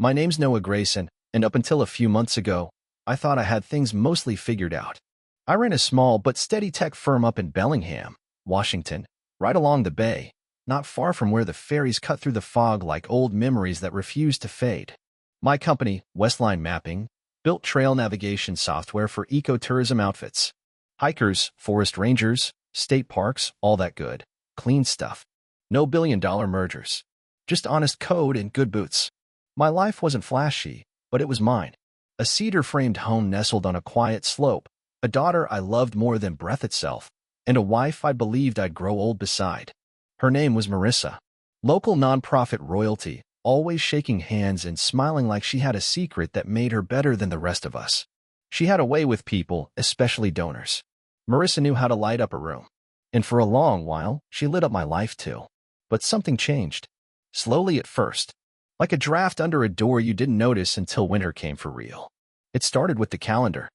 My name's Noah Grayson, and up until a few months ago, I thought I had things mostly figured out. I ran a small but steady tech firm up in Bellingham, Washington, right along the bay, not far from where the ferries cut through the fog like old memories that refuse to fade. My company, Westline Mapping, built trail navigation software for ecotourism outfits. Hikers, forest rangers, state parks, all that good, clean stuff. No billion-dollar mergers. Just honest code and good boots. My life wasn't flashy, but it was mine. A cedar-framed home nestled on a quiet slope, a daughter I loved more than breath itself, and a wife I believed I'd grow old beside. Her name was Marissa. Local nonprofit royalty, always shaking hands and smiling like she had a secret that made her better than the rest of us. She had a way with people, especially donors. Marissa knew how to light up a room. And for a long while, she lit up my life too. But something changed. Slowly at first. Like a draft under a door you didn't notice until winter came for real. It started with the calendar.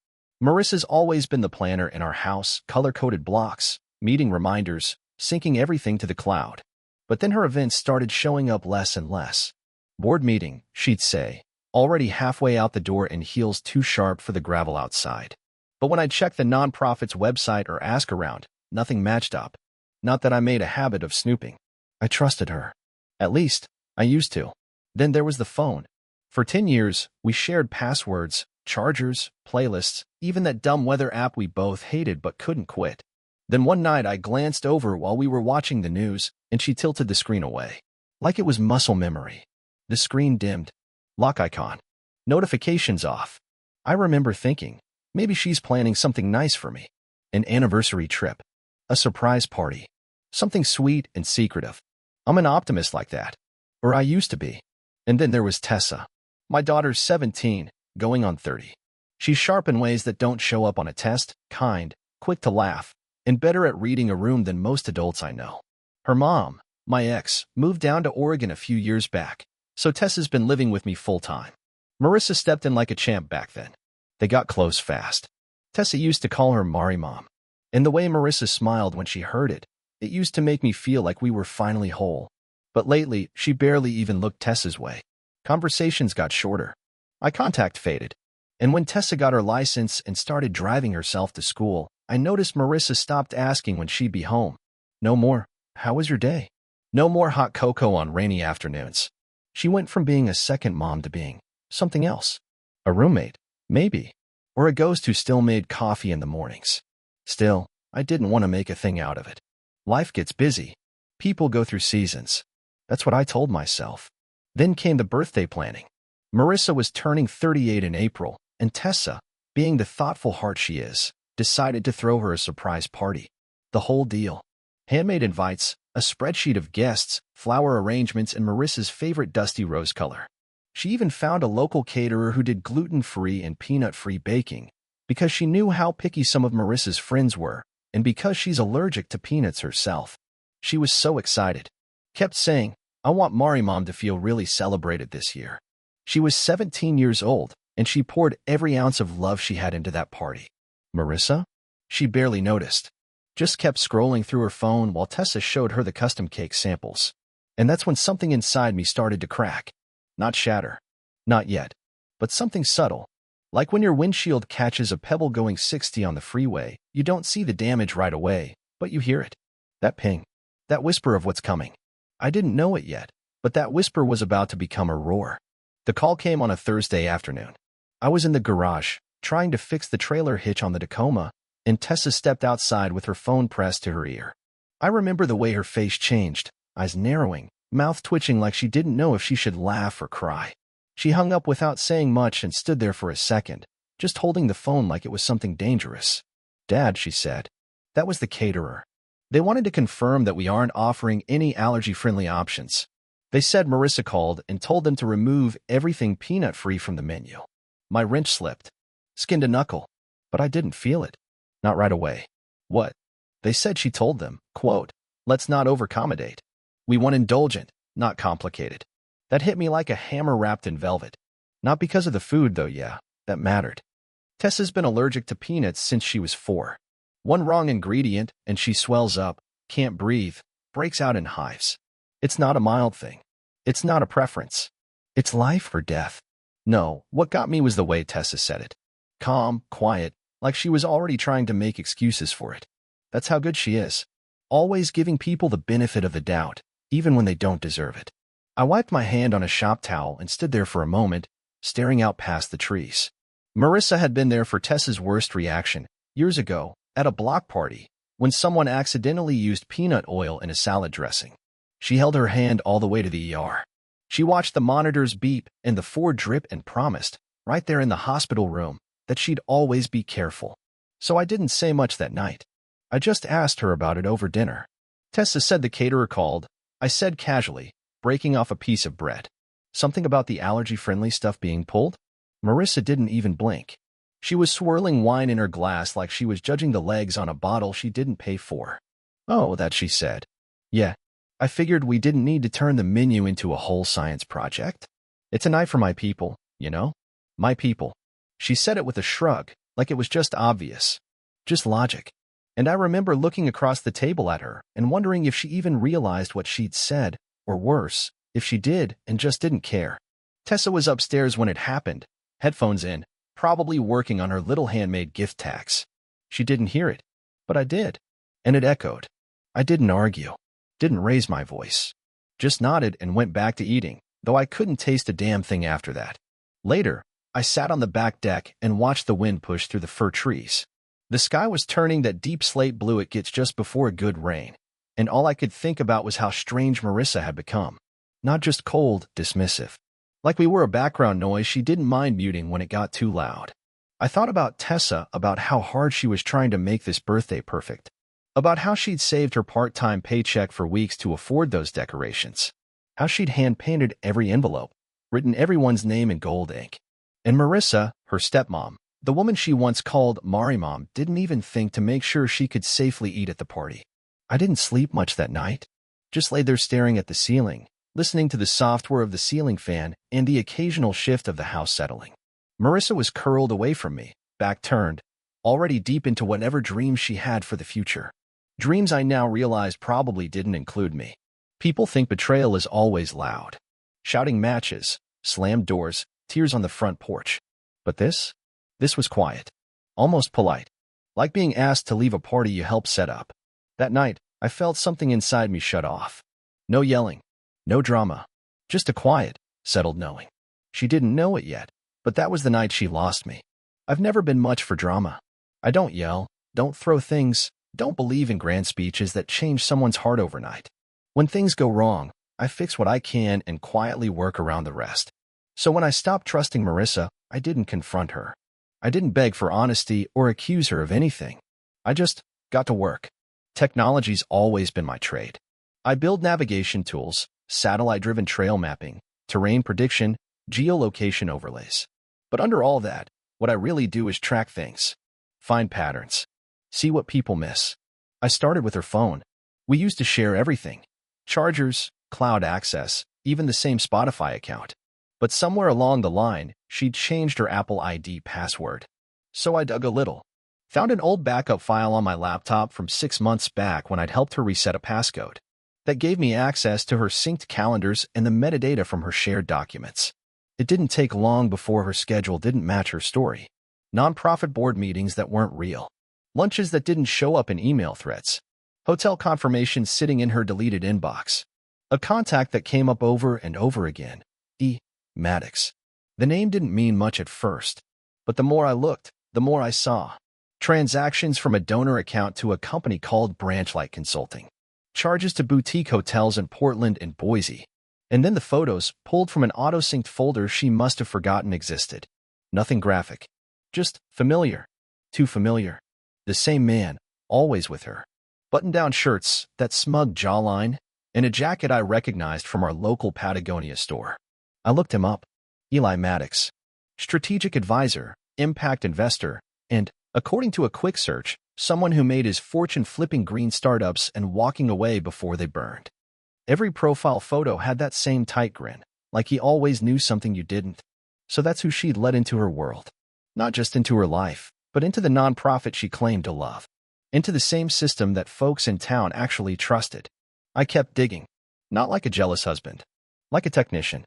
Marissa's always been the planner in our house, color-coded blocks, meeting reminders, syncing everything to the cloud. But then her events started showing up less and less. Board meeting, she'd say, already halfway out the door and heels too sharp for the gravel outside. But when I'd check the nonprofit's website or ask around, nothing matched up. Not that I made a habit of snooping. I trusted her. At least, I used to. Then there was the phone. For 10 years, we shared passwords, chargers, playlists, even that dumb weather app we both hated but couldn't quit. Then one night I glanced over while we were watching the news, and she tilted the screen away. Like it was muscle memory. The screen dimmed. Lock icon. Notifications off. I remember thinking, maybe she's planning something nice for me. An anniversary trip. A surprise party. Something sweet and secretive. I'm an optimist like that. Or I used to be. And then there was Tessa. My daughter's 17, going on 30. She's sharp in ways that don't show up on a test, kind, quick to laugh, and better at reading a room than most adults I know. Her mom, my ex, moved down to Oregon a few years back, so Tessa's been living with me full-time. Marissa stepped in like a champ back then. They got close fast. Tessa used to call her Mari Mom. And the way Marissa smiled when she heard it, it used to make me feel like we were finally whole. But lately, she barely even looked Tessa's way. Conversations got shorter. Eye contact faded. And when Tessa got her license and started driving herself to school, I noticed Marissa stopped asking when she'd be home. No more, "How was your day?" No more hot cocoa on rainy afternoons. She went from being a second mom to being something else. A roommate, maybe. Or a ghost who still made coffee in the mornings. Still, I didn't want to make a thing out of it. Life gets busy. People go through seasons. That's what I told myself. Then came the birthday planning. Marissa was turning 38 in April, and Tessa, being the thoughtful heart she is, decided to throw her a surprise party. The whole deal. Handmade invites, a spreadsheet of guests, flower arrangements, and Marissa's favorite dusty rose color. She even found a local caterer who did gluten-free and peanut-free baking, because she knew how picky some of Marissa's friends were, and because she's allergic to peanuts herself. She was so excited. Kept saying, "I want Mari Mom to feel really celebrated this year." She was 17 years old, and she poured every ounce of love she had into that party. Marissa? She barely noticed. Just kept scrolling through her phone while Tessa showed her the custom cake samples. And that's when something inside me started to crack. Not shatter. Not yet. But something subtle. Like when your windshield catches a pebble going 60 on the freeway, you don't see the damage right away, but you hear it. That ping. That whisper of what's coming. I didn't know it yet, but that whisper was about to become a roar. The call came on a Thursday afternoon. I was in the garage, trying to fix the trailer hitch on the Tacoma, and Tessa stepped outside with her phone pressed to her ear. I remember the way her face changed, eyes narrowing, mouth twitching like she didn't know if she should laugh or cry. She hung up without saying much and stood there for a second, just holding the phone like it was something dangerous. "Dad," she said. That was the caterer. They wanted to confirm that we aren't offering any allergy-friendly options. They said Marissa called and told them to remove everything peanut-free from the menu. My wrench slipped. Skinned a knuckle. But I didn't feel it. Not right away. What? They said she told them, quote, "Let's not overaccommodate. We want indulgent, not complicated." That hit me like a hammer wrapped in velvet. Not because of the food, though, yeah, that mattered. Tessa's been allergic to peanuts since she was 4. One wrong ingredient, and she swells up, can't breathe, breaks out in hives. It's not a mild thing. It's not a preference. It's life or death. No, what got me was the way Tessa said it. Calm, quiet, like she was already trying to make excuses for it. That's how good she is. Always giving people the benefit of the doubt, even when they don't deserve it. I wiped my hand on a shop towel and stood there for a moment, staring out past the trees. Marissa had been there for Tessa's worst reaction, years ago, at a block party, when someone accidentally used peanut oil in a salad dressing. She held her hand all the way to the ER. She watched the monitors beep and the Ford drip and promised, right there in the hospital room, that she'd always be careful. So I didn't say much that night. I just asked her about it over dinner. Tessa said the caterer called. I said casually, breaking off a piece of bread. Something about the allergy-friendly stuff being pulled? Marissa didn't even blink. She was swirling wine in her glass like she was judging the legs on a bottle she didn't pay for. Oh, that she said. Yeah, I figured we didn't need to turn the menu into a whole science project. It's a night for my people, you know? My people. She said it with a shrug, like it was just obvious. Just logic. And I remember looking across the table at her and wondering if she even realized what she'd said, or worse, if she did and just didn't care. Tessa was upstairs when it happened, headphones in, probably working on her little handmade gift tags. She didn't hear it, but I did. And it echoed. I didn't argue, didn't raise my voice. Just nodded and went back to eating, though I couldn't taste a damn thing after that. Later, I sat on the back deck and watched the wind push through the fir trees. The sky was turning that deep slate blue it gets just before a good rain, and all I could think about was how strange Marissa had become. Not just cold, dismissive. Like we were a background noise she didn't mind muting when it got too loud. I thought about Tessa, about how hard she was trying to make this birthday perfect, about how she'd saved her part-time paycheck for weeks to afford those decorations, how she'd hand-painted every envelope, written everyone's name in gold ink. And Marissa, her stepmom, the woman she once called Mom, didn't even think to make sure she could safely eat at the party. I didn't sleep much that night. Just lay there staring at the ceiling, listening to the soft whir of the ceiling fan and the occasional shift of the house settling. Marissa was curled away from me, back turned, already deep into whatever dreams she had for the future. Dreams I now realized probably didn't include me. People think betrayal is always loud. Shouting matches, slammed doors, tears on the front porch. But this was quiet. Almost polite. Like being asked to leave a party you helped set up. That night, I felt something inside me shut off. No yelling. No drama. Just a quiet, settled knowing. She didn't know it yet, but that was the night she lost me. I've never been much for drama. I don't yell, don't throw things, don't believe in grand speeches that change someone's heart overnight. When things go wrong, I fix what I can and quietly work around the rest. So when I stopped trusting Marissa, I didn't confront her. I didn't beg for honesty or accuse her of anything. I just got to work. Technology's always been my trade. I build navigation tools, satellite-driven trail mapping, terrain prediction, geolocation overlays. But under all that, what I really do is track things, find patterns, see what people miss. I started with her phone. We used to share everything. Chargers, cloud access, even the same Spotify account. But somewhere along the line, she'd changed her Apple ID password. So I dug a little. Found an old backup file on my laptop from 6 months back when I'd helped her reset a passcode. That gave me access to her synced calendars and the metadata from her shared documents. It didn't take long before her schedule didn't match her story. Nonprofit board meetings that weren't real. Lunches that didn't show up in email threads. Hotel confirmations sitting in her deleted inbox. A contact that came up over and over again. Maddox. The name didn't mean much at first, but the more I looked, the more I saw. Transactions from a donor account to a company called Branchlight Consulting. Charges to boutique hotels in Portland and Boise. And then the photos, pulled from an auto-synced folder she must have forgotten existed. Nothing graphic. Just familiar. Too familiar. The same man, always with her. Button-down shirts, that smug jawline, and a jacket I recognized from our local Patagonia store. I looked him up. Eli Maddox. Strategic advisor, impact investor, and, according to a quick search, someone who made his fortune flipping green startups and walking away before they burned. Every profile photo had that same tight grin, like he always knew something you didn't. So that's who she'd let into her world. Not just into her life, but into the nonprofit she claimed to love. Into the same system that folks in town actually trusted. I kept digging. Not like a jealous husband. Like a technician.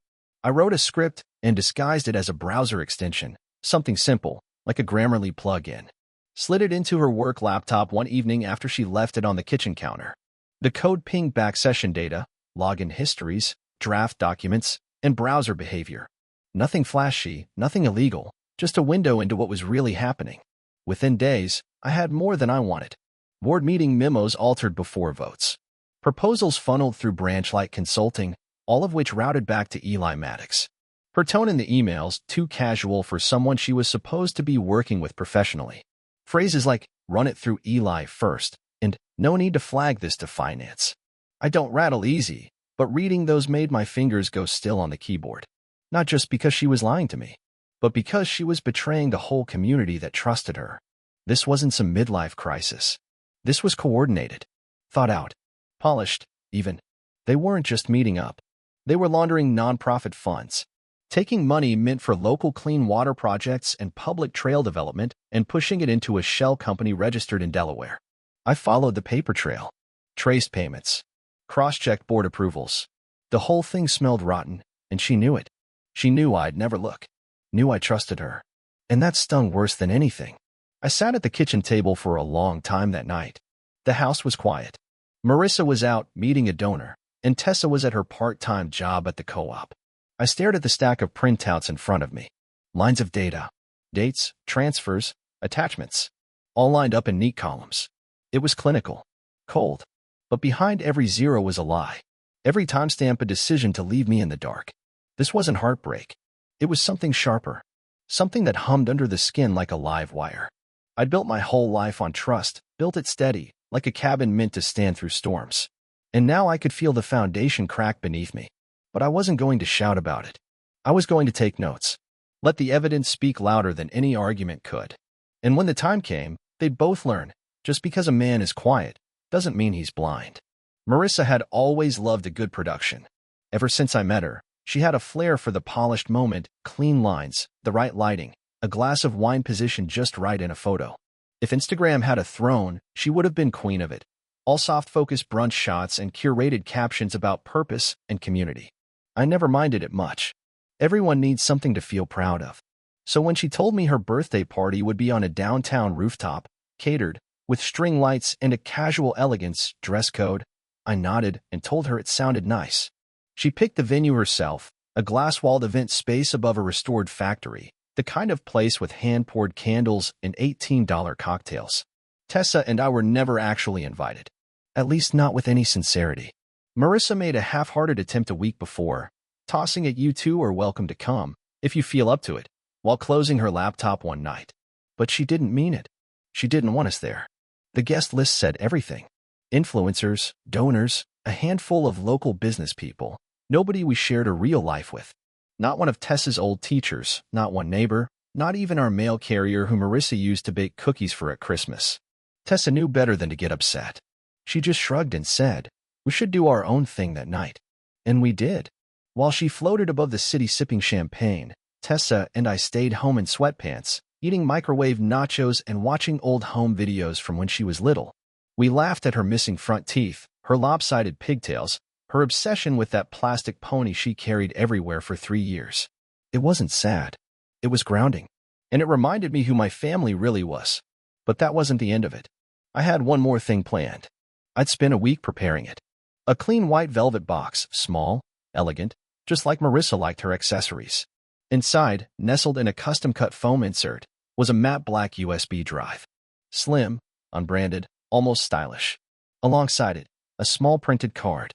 I wrote a script and disguised it as a browser extension, something simple, like a Grammarly plugin. Slid it into her work laptop one evening after she left it on the kitchen counter. The code pinged back session data, login histories, draft documents, and browser behavior. Nothing flashy, nothing illegal, just a window into what was really happening. Within days, I had more than I wanted. Board meeting memos altered before votes. Proposals funneled through branch-like consulting, all of which routed back to Eli Maddox. Her tone in the emails, too casual for someone she was supposed to be working with professionally. Phrases like, run it through Eli first, and no need to flag this to finance. I don't rattle easy, but reading those made my fingers go still on the keyboard. Not just because she was lying to me, but because she was betraying the whole community that trusted her. This wasn't some midlife crisis. This was coordinated, thought out, polished, even. They weren't just meeting up. They were laundering nonprofit funds, taking money meant for local clean water projects and public trail development and pushing it into a shell company registered in Delaware. I followed the paper trail, traced payments, cross-checked board approvals. The whole thing smelled rotten, and she knew it. She knew I'd never look, knew I trusted her. And that stung worse than anything. I sat at the kitchen table for a long time that night. The house was quiet. Marissa was out meeting a donor, and Tessa was at her part-time job at the co-op. I stared at the stack of printouts in front of me. Lines of data, dates, transfers, attachments, all lined up in neat columns. It was clinical, cold, but behind every zero was a lie. Every timestamp a decision to leave me in the dark. This wasn't heartbreak. It was something sharper, something that hummed under the skin like a live wire. I'd built my whole life on trust, built it steady, like a cabin meant to stand through storms. And now I could feel the foundation crack beneath me. But I wasn't going to shout about it. I was going to take notes. Let the evidence speak louder than any argument could. And when the time came, they'd both learn, just because a man is quiet doesn't mean he's blind. Marissa had always loved a good production. Ever since I met her, she had a flair for the polished moment, clean lines, the right lighting, a glass of wine positioned just right in a photo. If Instagram had a throne, she would have been queen of it. All soft-focus brunch shots and curated captions about purpose and community. I never minded it much. Everyone needs something to feel proud of. So when she told me her birthday party would be on a downtown rooftop, catered, with string lights and a casual elegance dress code, I nodded and told her it sounded nice. She picked the venue herself, a glass-walled event space above a restored factory, the kind of place with hand-poured candles and $18 cocktails. Tessa and I were never actually invited, at least not with any sincerity. Marissa made a half-hearted attempt a week before, tossing it "you two are welcome to come, if you feel up to it," while closing her laptop one night. But she didn't mean it. She didn't want us there. The guest list said everything. Influencers, donors, a handful of local business people, nobody we shared a real life with. Not one of Tessa's old teachers, not one neighbor, not even our mail carrier who Marissa used to bake cookies for at Christmas. Tessa knew better than to get upset. She just shrugged and said, we should do our own thing that night. And we did. While she floated above the city sipping champagne, Tessa and I stayed home in sweatpants, eating microwave nachos and watching old home videos from when she was little. We laughed at her missing front teeth, her lopsided pigtails, her obsession with that plastic pony she carried everywhere for 3 years. It wasn't sad. It was grounding. And it reminded me who my family really was. But that wasn't the end of it. I had one more thing planned. I'd spend a week preparing it. A clean white velvet box, small, elegant, just like Marissa liked her accessories. Inside, nestled in a custom-cut foam insert, was a matte black USB drive. Slim, unbranded, almost stylish. Alongside it, a small printed card.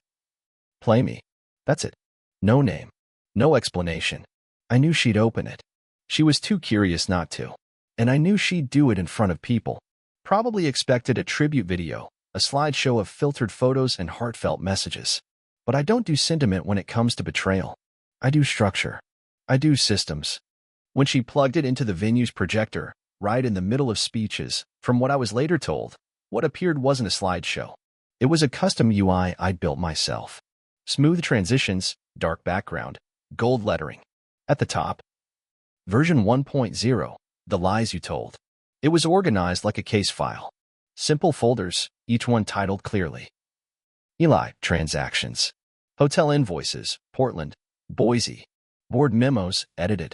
Play me. That's it. No name. No explanation. I knew she'd open it. She was too curious not to. And I knew she'd do it in front of people. Probably expected a tribute video, a slideshow of filtered photos and heartfelt messages. But I don't do sentiment when it comes to betrayal. I do structure. I do systems. When she plugged it into the venue's projector, right in the middle of speeches, from what I was later told, what appeared wasn't a slideshow. It was a custom UI I'd built myself. Smooth transitions, dark background, gold lettering. At the top, version 1.0, the lies you told. It was organized like a case file. Simple folders, each one titled clearly. Eli, transactions. Hotel invoices, Portland, Boise. Board memos, edited.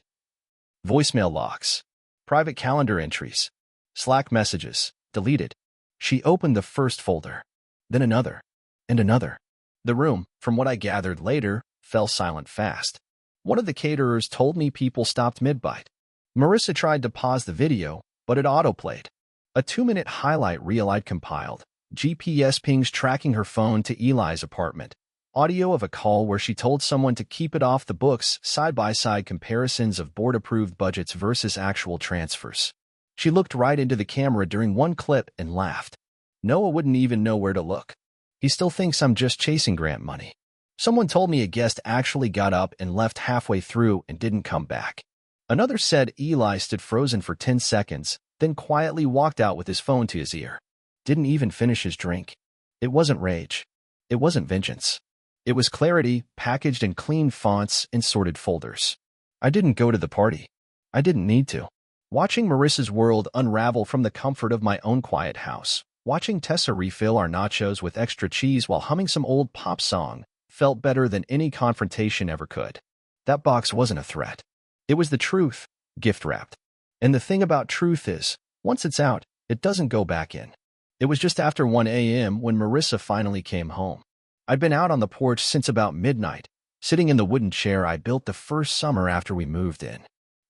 Voicemail logs. Private calendar entries. Slack messages, deleted. She opened the first folder, then another, and another. The room, from what I gathered later, fell silent fast. One of the caterers told me people stopped mid-bite. Marissa tried to pause the video, but it autoplayed. A 2-minute highlight reel I'd compiled. GPS pings tracking her phone to Eli's apartment. Audio of a call where she told someone to keep it off the books, side-by-side comparisons of board-approved budgets versus actual transfers. She looked right into the camera during one clip and laughed. Noah wouldn't even know where to look. He still thinks I'm just chasing grant money. Someone told me a guest actually got up and left halfway through and didn't come back. Another said Eli stood frozen for 10 seconds, then quietly walked out with his phone to his ear. Didn't even finish his drink. It wasn't rage. It wasn't vengeance. It was clarity, packaged in clean fonts and sorted folders. I didn't go to the party. I didn't need to. Watching Marissa's world unravel from the comfort of my own quiet house, watching Tessa refill our nachos with extra cheese while humming some old pop song, felt better than any confrontation ever could. That box wasn't a threat. It was the truth, gift-wrapped. And the thing about truth is, once it's out, it doesn't go back in. It was just after 1 a.m. when Marissa finally came home. I'd been out on the porch since about midnight, sitting in the wooden chair I built the first summer after we moved in.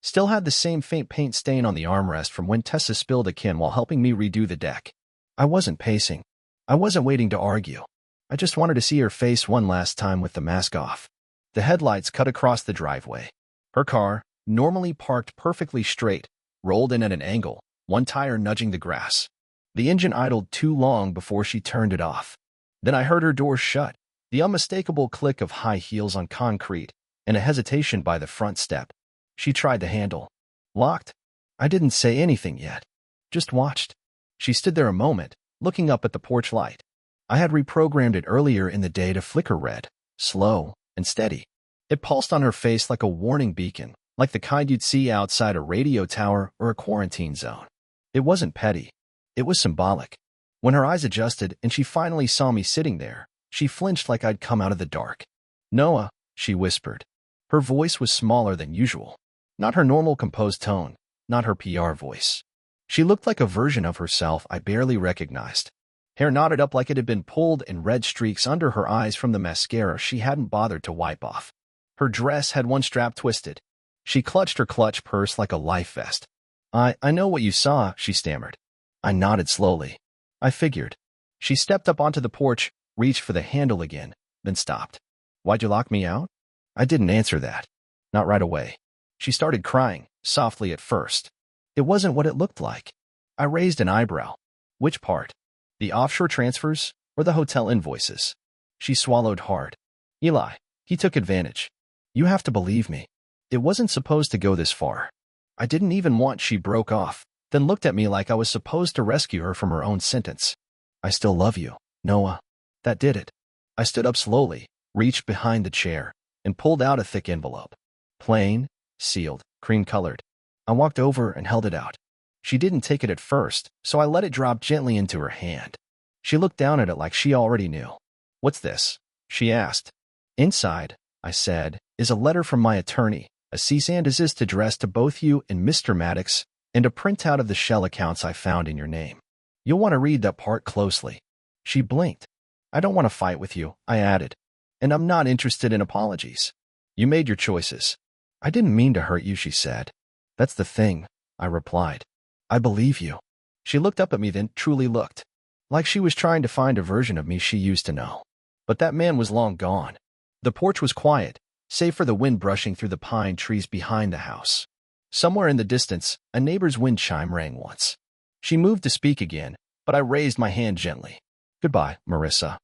Still had the same faint paint stain on the armrest from when Tessa spilled a can while helping me redo the deck. I wasn't pacing. I wasn't waiting to argue. I just wanted to see her face one last time with the mask off. The headlights cut across the driveway. Her car, normally parked perfectly straight, rolled in at an angle, one tire nudging the grass. The engine idled too long before she turned it off. Then I heard her door shut, the unmistakable click of high heels on concrete, and a hesitation by the front step. She tried the handle. Locked. I didn't say anything yet. Just watched. She stood there a moment, looking up at the porch light. I had reprogrammed it earlier in the day to flicker red, slow, and steady. It pulsed on her face like a warning beacon, like the kind you'd see outside a radio tower or a quarantine zone. It wasn't petty. It was symbolic. When her eyes adjusted and she finally saw me sitting there, she flinched like I'd come out of the dark. "Noah," she whispered. Her voice was smaller than usual. Not her normal composed tone, not her PR voice. She looked like a version of herself I barely recognized. Hair knotted up like it had been pulled and red streaks under her eyes from the mascara she hadn't bothered to wipe off. Her dress had one strap twisted. She clutched her clutch purse like a life vest. I know what you saw," she stammered. I nodded slowly. I figured. She stepped up onto the porch, reached for the handle again, then stopped. "Why'd you lock me out?" I didn't answer that. Not right away. She started crying, softly at first. It wasn't what it looked like. I raised an eyebrow. Which part? The offshore transfers or the hotel invoices? She swallowed hard. "Eli, he took advantage. You have to believe me. It wasn't supposed to go this far." I didn't even want. She broke off, then looked at me like I was supposed to rescue her from her own sentence. "I still love you, Noah." That did it. I stood up slowly, reached behind the chair, and pulled out a thick envelope. Plain, sealed, cream-colored. I walked over and held it out. She didn't take it at first, so I let it drop gently into her hand. She looked down at it like she already knew. "What's this?" she asked. "Inside," I said, "is a letter from my attorney, a cease and desist addressed to both you and Mr. Maddox, and a printout of the shell accounts I found in your name. You'll want to read that part closely." She blinked. "I don't want to fight with you," I added. "And I'm not interested in apologies. You made your choices." "I didn't mean to hurt you," she said. "That's the thing," I replied. "I believe you." She looked up at me, then truly looked. Like she was trying to find a version of me she used to know. But that man was long gone. The porch was quiet, save for the wind brushing through the pine trees behind the house. Somewhere in the distance, a neighbor's wind chime rang once. She moved to speak again, but I raised my hand gently. "Goodbye, Marissa."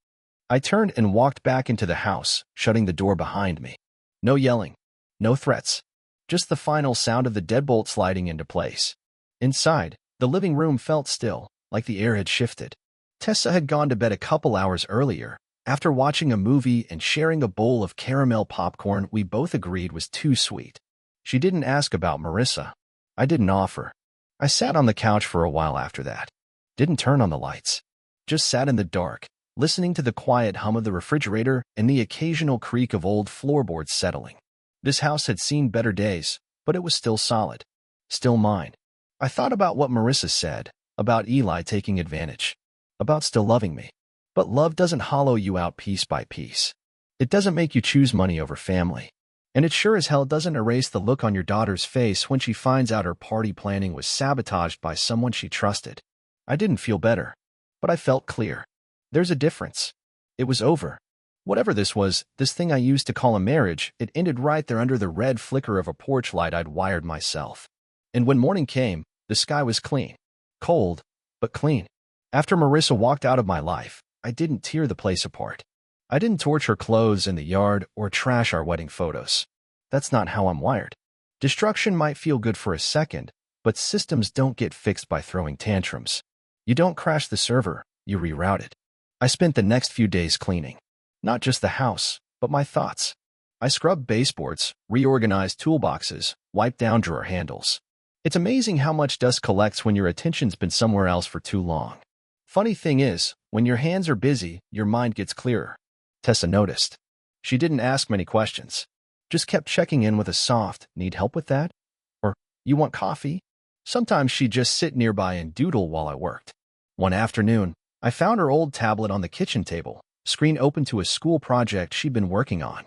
I turned and walked back into the house, shutting the door behind me. No yelling, no threats, just the final sound of the deadbolt sliding into place. Inside, the living room felt still, like the air had shifted. Tessa had gone to bed a couple hours earlier, after watching a movie and sharing a bowl of caramel popcorn we both agreed was too sweet. She didn't ask about Marissa. I didn't offer. I sat on the couch for a while after that. Didn't turn on the lights. Just sat in the dark, listening to the quiet hum of the refrigerator and the occasional creak of old floorboards settling. This house had seen better days, but it was still solid. Still mine. I thought about what Marissa said, about Eli taking advantage, about still loving me. But love doesn't hollow you out piece by piece. It doesn't make you choose money over family. And it sure as hell doesn't erase the look on your daughter's face when she finds out her party planning was sabotaged by someone she trusted. I didn't feel better, but I felt clear. There's a difference. It was over. Whatever this was, this thing I used to call a marriage, it ended right there under the red flicker of a porch light I'd wired myself. And when morning came, the sky was clean. Cold, but clean. After Marissa walked out of my life, I didn't tear the place apart. I didn't torch her clothes in the yard or trash our wedding photos. That's not how I'm wired. Destruction might feel good for a second, but systems don't get fixed by throwing tantrums. You don't crash the server, you reroute it. I spent the next few days cleaning. Not just the house, but my thoughts. I scrubbed baseboards, reorganized toolboxes, wiped down drawer handles. It's amazing how much dust collects when your attention's been somewhere else for too long. Funny thing is, when your hands are busy, your mind gets clearer. Tessa noticed. She didn't ask many questions. Just kept checking in with a soft, "Need help with that?" Or, "You want coffee?" Sometimes she'd just sit nearby and doodle while I worked. One afternoon, I found her old tablet on the kitchen table, screen open to a school project she'd been working on.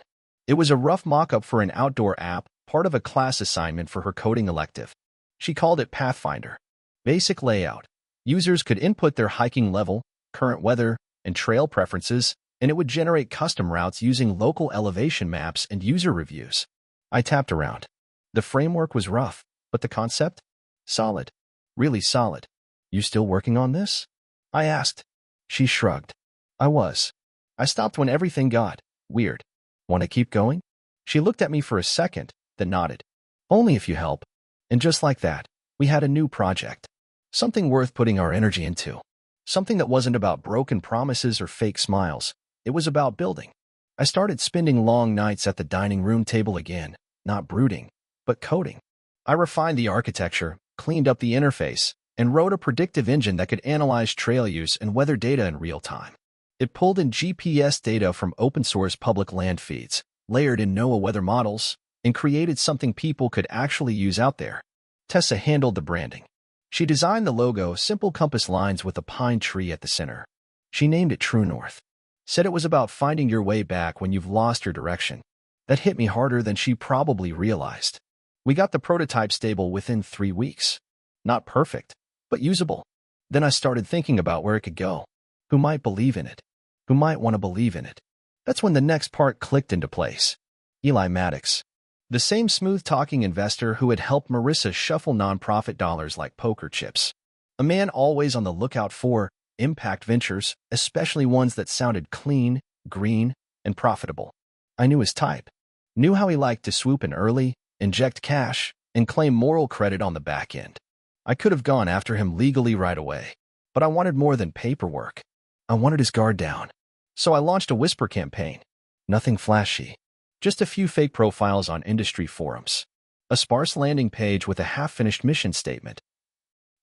It was a rough mock-up for an outdoor app, part of a class assignment for her coding elective. She called it Pathfinder. Basic layout. Users could input their hiking level, current weather, and trail preferences, and it would generate custom routes using local elevation maps and user reviews. I tapped around. The framework was rough, but the concept? Solid. Really solid. "You still working on this?" I asked. She shrugged. I was. I stopped when everything got weird. "Want to keep going?" She looked at me for a second, then nodded. "Only if you help." And just like that, we had a new project. Something worth putting our energy into. Something that wasn't about broken promises or fake smiles. It was about building. I started spending long nights at the dining room table again, not brooding, but coding. I refined the architecture, cleaned up the interface, and wrote a predictive engine that could analyze trail use and weather data in real time. It pulled in GPS data from open-source public land feeds, layered in Noah weather models, and created something people could actually use out there. Tessa handled the branding. She designed the logo, simple compass lines with a pine tree at the center. She named it TrueNorth. Said it was about finding your way back when you've lost your direction. That hit me harder than she probably realized. We got the prototype stable within 3 weeks. Not perfect, but usable. Then I started thinking about where it could go. Who might believe in it? Who might want to believe in it? That's when the next part clicked into place. Eli Maddox. The same smooth-talking investor who had helped Marissa shuffle nonprofit dollars like poker chips. A man always on the lookout for impact ventures, especially ones that sounded clean, green, and profitable. I knew his type. Knew how he liked to swoop in early, inject cash, and claim moral credit on the back end. I could have gone after him legally right away, but I wanted more than paperwork. I wanted his guard down. So I launched a whisper campaign. Nothing flashy. Just a few fake profiles on industry forums. A sparse landing page with a half-finished mission statement.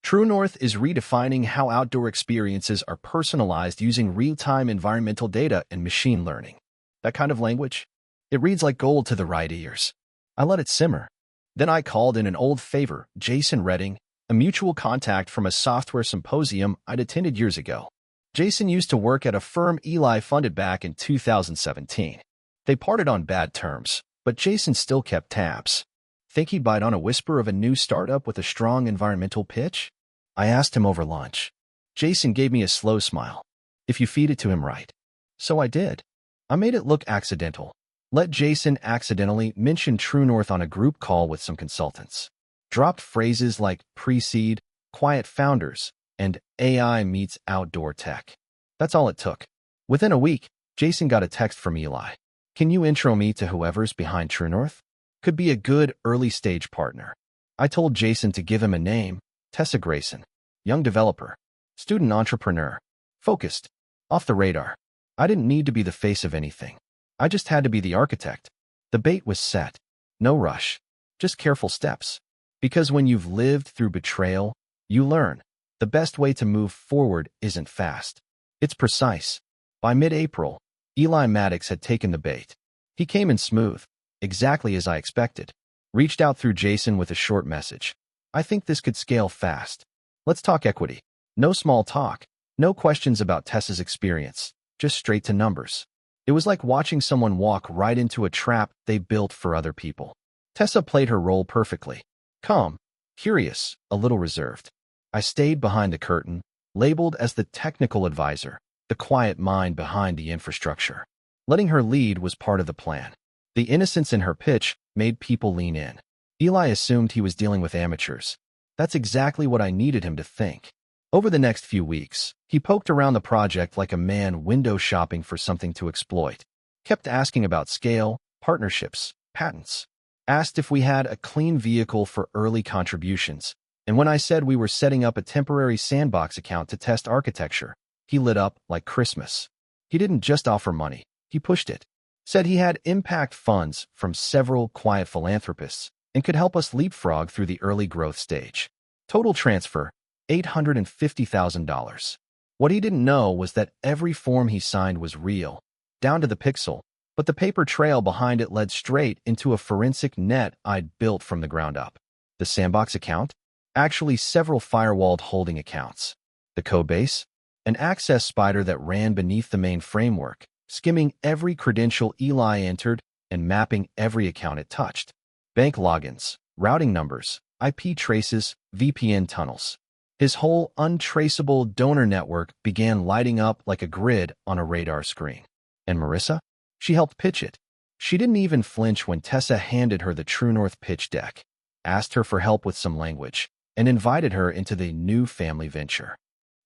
TrueNorth is redefining how outdoor experiences are personalized using real-time environmental data and machine learning. That kind of language? It reads like gold to the right ears. I let it simmer. Then I called in an old favor, Jason Redding, a mutual contact from a software symposium I'd attended years ago. Jason used to work at a firm Eli funded back in 2017. They parted on bad terms, but Jason still kept tabs. Think he'd bite on a whisper of a new startup with a strong environmental pitch? I asked him over lunch. Jason gave me a slow smile. "If you feed it to him right." So I did. I made it look accidental. Let Jason accidentally mention TrueNorth on a group call with some consultants. Dropped phrases like pre-seed, quiet founders, and AI meets outdoor tech. That's all it took. Within a week, Jason got a text from Eli. "Can you intro me to whoever's behind TrueNorth? Could be a good early-stage partner." I told Jason to give him a name, Tessa Grayson. Young developer. Student entrepreneur. Focused. Off the radar. I didn't need to be the face of anything. I just had to be the architect. The bait was set. No rush. Just careful steps. Because when you've lived through betrayal, you learn. The best way to move forward isn't fast. It's precise. By mid-April, Eli Maddox had taken the bait. He came in smooth. exactly as I expected. Reached out through Jason with a short message. I think this could scale fast. Let's talk equity. No small talk. No questions about Tessa's experience. Just straight to numbers. It was like watching someone walk right into a trap they built for other people. Tessa played her role perfectly. Calm, curious, a little reserved. I stayed behind the curtain, labeled as the technical advisor, the quiet mind behind the infrastructure. Letting her lead was part of the plan. The innocence in her pitch made people lean in. Eli assumed he was dealing with amateurs. That's exactly what I needed him to think. Over the next few weeks, he poked around the project like a man window shopping for something to exploit. Kept asking about scale, partnerships, patents. Asked if we had a clean vehicle for early contributions. And when I said we were setting up a temporary sandbox account to test architecture, he lit up like Christmas. He didn't just offer money, he pushed it. Said he had impact funds from several quiet philanthropists and could help us leapfrog through the early growth stage. Total transfer, $850,000. What he didn't know was that every form he signed was real, down to the pixel, but the paper trail behind it led straight into a forensic net I'd built from the ground up. The sandbox account? Actually several firewalled holding accounts. The code base? An access spider that ran beneath the main framework, skimming every credential Eli entered and mapping every account it touched. Bank logins, routing numbers, IP traces, VPN tunnels. His whole untraceable donor network began lighting up like a grid on a radar screen. And Marissa? She helped pitch it. She didn't even flinch when Tessa handed her the TrueNorth pitch deck, asked her for help with some language, and invited her into the new family venture.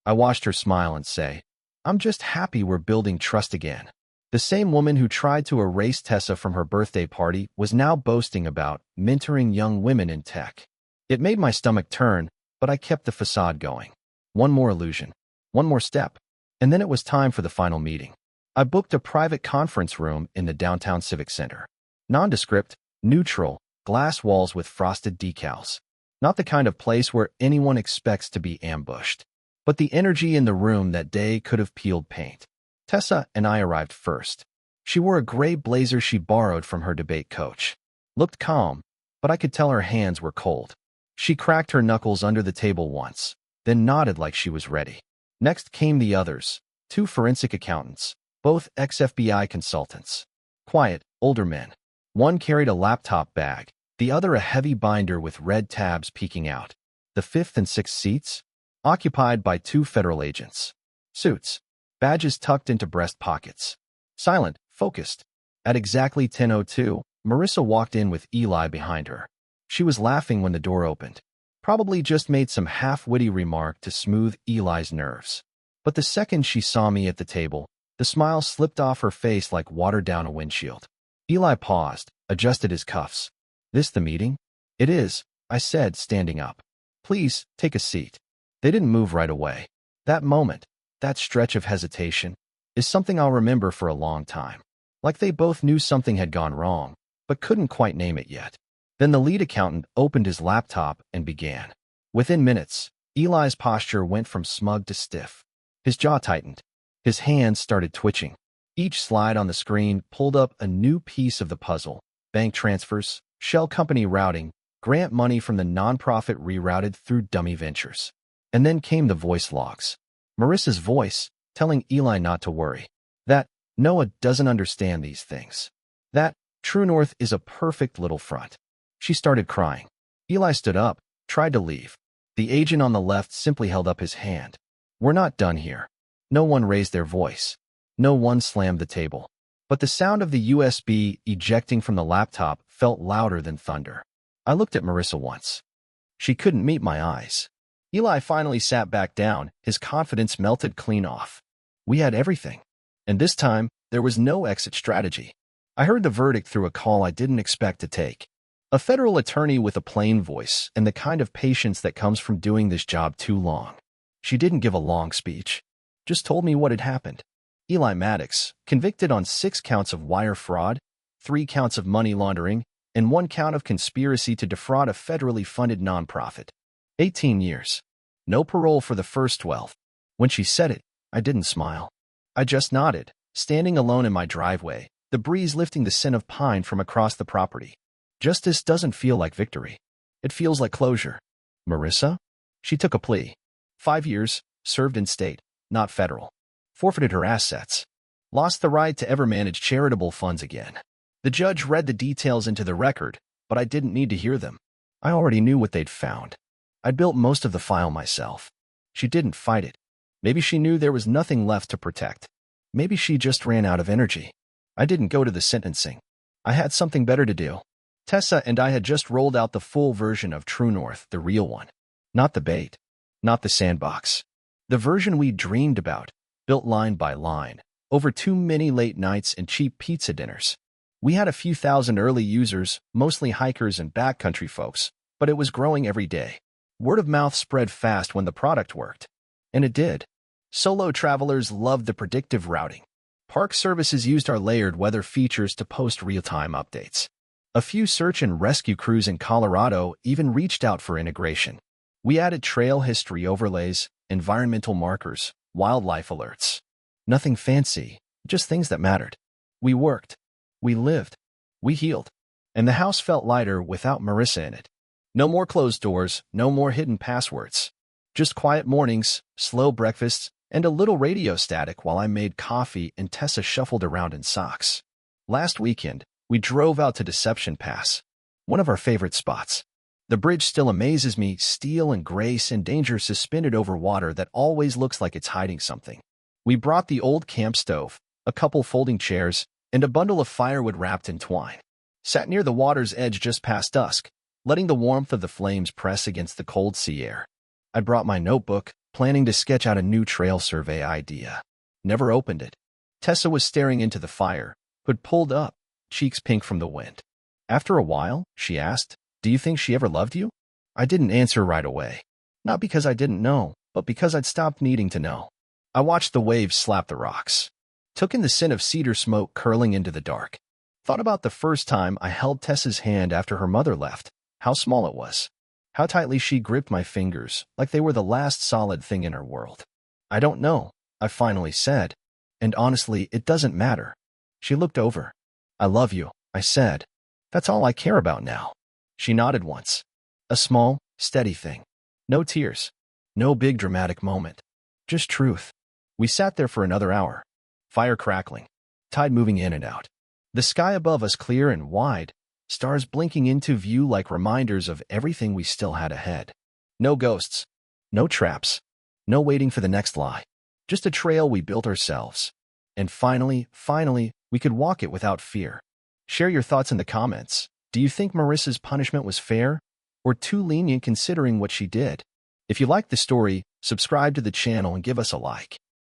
I watched her smile and say, I'm just happy we're building trust again. The same woman who tried to erase Tessa from her birthday party was now boasting about mentoring young women in tech. It made my stomach turn, but I kept the facade going. One more illusion, one more step, and then it was time for the final meeting. I booked a private conference room in the downtown Civic Center. Nondescript, neutral, glass walls with frosted decals. Not the kind of place where anyone expects to be ambushed. But the energy in the room that day could have peeled paint. Tessa and I arrived first. She wore a gray blazer she borrowed from her debate coach. Looked calm, but I could tell her hands were cold. She cracked her knuckles under the table once, then nodded like she was ready. Next came the others, two forensic accountants, both ex-FBI consultants. Quiet, older men. One carried a laptop bag, the other a heavy binder with red tabs peeking out. The fifth and sixth seats? Occupied by two federal agents. Suits. Badges tucked into breast pockets. Silent, focused. At exactly 10:02, Marissa walked in with Eli behind her. She was laughing when the door opened. Probably just made some half-witty remark to smooth Eli's nerves. But the second she saw me at the table, the smile slipped off her face like water down a windshield. Eli paused, adjusted his cuffs. This the meeting? It is, I said, standing up. Please, take a seat. They didn't move right away. That moment, that stretch of hesitation, is something I'll remember for a long time. Like they both knew something had gone wrong, but couldn't quite name it yet. Then the lead accountant opened his laptop and began. Within minutes, Eli's posture went from smug to stiff. His jaw tightened. His hands started twitching. Each slide on the screen pulled up a new piece of the puzzle. Bank transfers, shell company routing, grant money from the nonprofit rerouted through dummy ventures. And then came the voice logs. Marissa's voice, telling Eli not to worry. That Noah doesn't understand these things. That TrueNorth is a perfect little front. She started crying. Eli stood up, tried to leave. The agent on the left simply held up his hand. We're not done here. No one raised their voice. No one slammed the table. But the sound of the USB ejecting from the laptop felt louder than thunder. I looked at Marissa once. She couldn't meet my eyes. Eli finally sat back down, his confidence melted clean off. We had everything. And this time, there was no exit strategy. I heard the verdict through a call I didn't expect to take. A federal attorney with a plain voice and the kind of patience that comes from doing this job too long. She didn't give a long speech. Just told me what had happened. Eli Maddox, convicted on 6 counts of wire fraud, 3 counts of money laundering, and 1 count of conspiracy to defraud a federally funded nonprofit. 18 years. No parole for the first 12. When she said it, I didn't smile. I just nodded, standing alone in my driveway, the breeze lifting the scent of pine from across the property. Justice doesn't feel like victory. It feels like closure. Marissa? She took a plea. 5 years, served in state, not federal. Forfeited her assets. Lost the right to ever manage charitable funds again. The judge read the details into the record, but I didn't need to hear them. I already knew what they'd found. I'd built most of the file myself. She didn't fight it. Maybe she knew there was nothing left to protect. Maybe she just ran out of energy. I didn't go to the sentencing. I had something better to do. Tessa and I had just rolled out the full version of TrueNorth, the real one. Not the bait. Not the sandbox. The version we dreamed about, built line by line, over too many late nights and cheap pizza dinners. We had a few thousand early users, mostly hikers and backcountry folks, but it was growing every day. Word of mouth spread fast when the product worked. And it did. Solo travelers loved the predictive routing. Park services used our layered weather features to post real-time updates. A few search and rescue crews in Colorado even reached out for integration. We added trail history overlays, environmental markers, wildlife alerts. Nothing fancy, just things that mattered. We worked. We lived. We healed. And the house felt lighter without Marissa in it. No more closed doors, no more hidden passwords. Just quiet mornings, slow breakfasts, and a little radio static while I made coffee and Tessa shuffled around in socks. Last weekend, we drove out to Deception Pass, one of our favorite spots. The bridge still amazes me, steel and grace and danger suspended over water that always looks like it's hiding something. We brought the old camp stove, a couple folding chairs, and a bundle of firewood wrapped in twine. Sat near the water's edge just past dusk, letting the warmth of the flames press against the cold sea air. I brought my notebook, planning to sketch out a new trail survey idea. Never opened it. Tessa was staring into the fire, hood pulled up, cheeks pink from the wind. After a while, she asked, "Do you think she ever loved you?" I didn't answer right away. Not because I didn't know, but because I'd stopped needing to know. I watched the waves slap the rocks. Took in the scent of cedar smoke curling into the dark. Thought about the first time I held Tessa's hand after her mother left, how small it was. How tightly she gripped my fingers, like they were the last solid thing in her world. "I don't know," I finally said. "And honestly, it doesn't matter." She looked over. "I love you," I said. "That's all I care about now." She nodded once. A small, steady thing. No tears. No big dramatic moment. Just truth. We sat there for another hour. Fire crackling. Tide moving in and out. The sky above us clear and wide. Stars blinking into view like reminders of everything we still had ahead. No ghosts. No traps. No waiting for the next lie. Just a trail we built ourselves. And finally, we could walk it without fear. Share your thoughts in the comments. Do you think Marissa's punishment was fair? Or too lenient considering what she did? If you liked the story, subscribe to the channel and give us a like.